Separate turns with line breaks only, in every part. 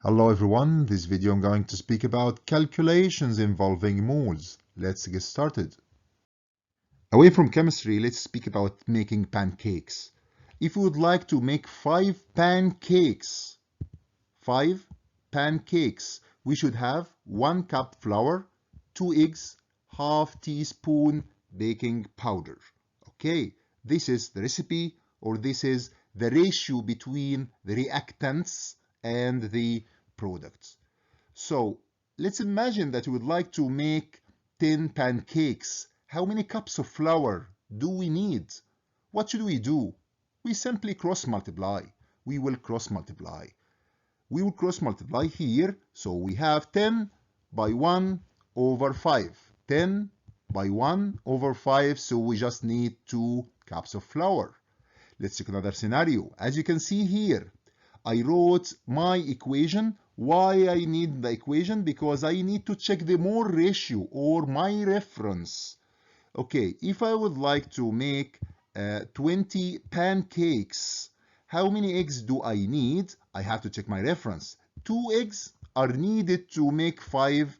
Hello everyone, this video I'm going to speak about calculations involving moles. Let's get started. Away from chemistry, let's speak about making pancakes. If you would like to make five pancakes, we should have 1 cup flour, 2 eggs, half teaspoon baking powder. Okay, this is the recipe, or this is the ratio between the reactants and the products. So let's imagine that we would like to make 10 pancakes. How many cups of flour do we need? What should we do? We simply cross multiply. We will cross multiply. We will cross multiply here. So we have 10 by 1 over 5. 10 by 1 over 5. So we just need 2 cups of flour. Let's check another scenario. As you can see here, I wrote my equation. Why I need the equation? Because I need to check the mole ratio or my reference. Okay, if I would like to make 20 pancakes, how many eggs do I need? I have to check my reference. 2 eggs are needed to make 5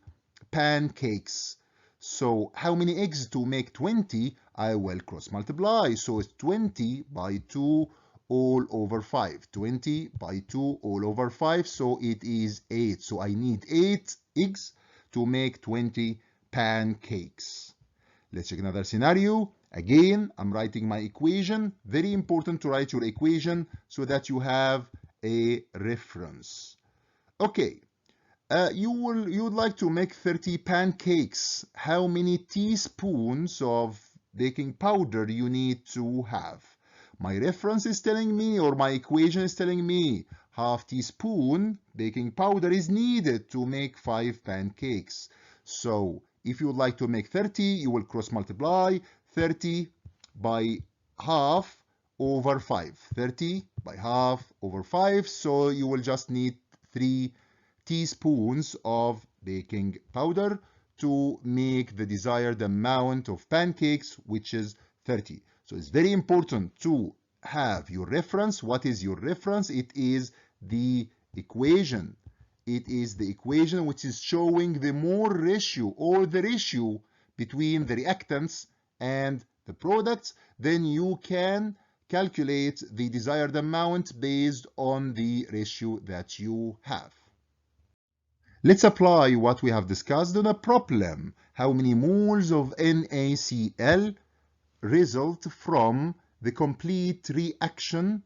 pancakes. So how many eggs to make 20? I will cross multiply. So it's 20 by 2 all over 5. 20 by 2 all over 5. So it is 8. So I need 8 eggs to make 20 pancakes. Let's check another scenario. Again, I'm writing my equation. Very important to write your equation so that you have a reference. Okay. You would like to make 30 pancakes. How many teaspoons of baking powder you need to have? My reference is telling me, or my equation is telling me, half teaspoon baking powder is needed to make 5 pancakes. So if you would like to make 30, you will cross multiply 30 by half over 5. 30 by half over 5. So you will just need 3 teaspoons of baking powder to make the desired amount of pancakes, which is 30. So it's very important to have your reference. What is your reference? It is the equation. It is the equation which is showing the mole ratio or the ratio between the reactants and the products. Then you can calculate the desired amount based on the ratio that you have. Let's apply what we have discussed on a problem. How many moles of NaCl result from the complete reaction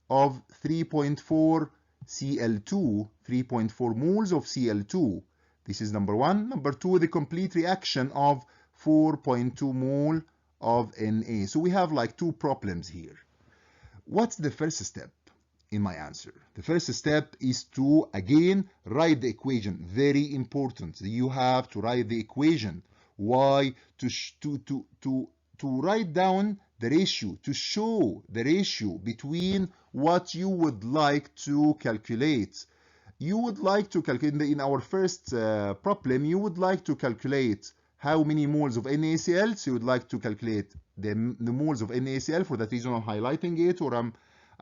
of 3.4 Cl2, 3.4 moles of Cl2. This is number one. Number two, the complete reaction of 4.2 mole of Na. So we have like two problems here. What's the first step in my answer? The first step is to again write the equation. Very important. You have to write the equation. Why? To write down the ratio, to show the ratio between what you would like to calculate. You would like to calculate, in our first problem, you would like to calculate how many moles of NaCl. So you would like to calculate the moles of NaCl. For that reason, I'm highlighting it, or I'm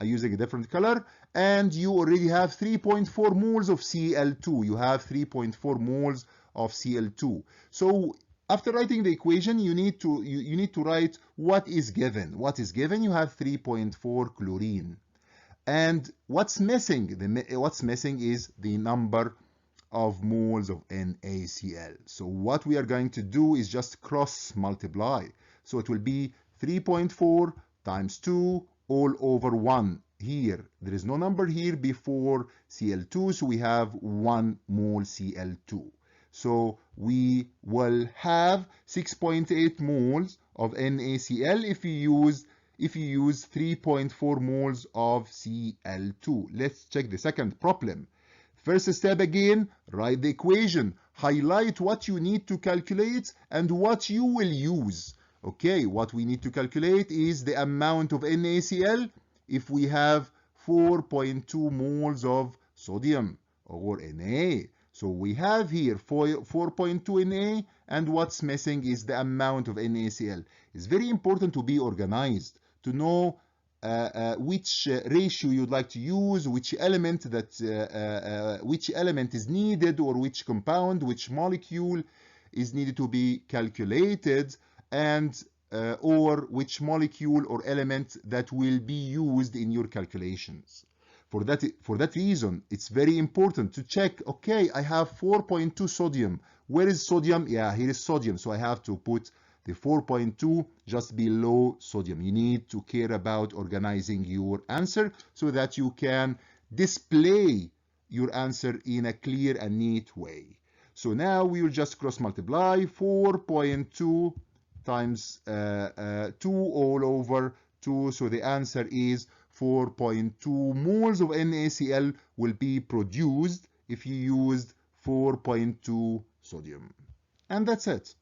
using a different color. And you already have 3.4 moles of Cl2. You have 3.4 moles of Cl2. So after writing the equation, you need to write what is given. What is given? You have 3.4 chlorine. And what's missing? What's missing is the number of moles of NaCl. So what we are going to do is just cross multiply. So it will be 3.4 times 2 all over 1. Here, there is no number here before Cl2, so we have 1 mole Cl2. So we will have 6.8 moles of NaCl if you use 3.4 moles of Cl2. Let's check the second problem. First step again, write the equation. Highlight what you need to calculate and what you will use. Okay, what we need to calculate is the amount of NaCl if we have 4.2 moles of sodium or Na. So we have here 4.2 Na, and what's missing is the amount of NaCl. It's very important to be organized, to know which ratio you'd like to use, which element is needed, or which compound, which molecule is needed to be calculated, and or which molecule or element that will be used in your calculations. For that reason, it's very important to check, okay, I have 4.2 sodium. Where is sodium? Yeah, here is sodium. So I have to put the 4.2 just below sodium. You need to care about organizing your answer so that you can display your answer in a clear and neat way. So now we will just cross multiply 4.2 times 2 all over 2. So the answer is 4.2 moles of NaCl will be produced if you used 4.2 sodium. And that's it.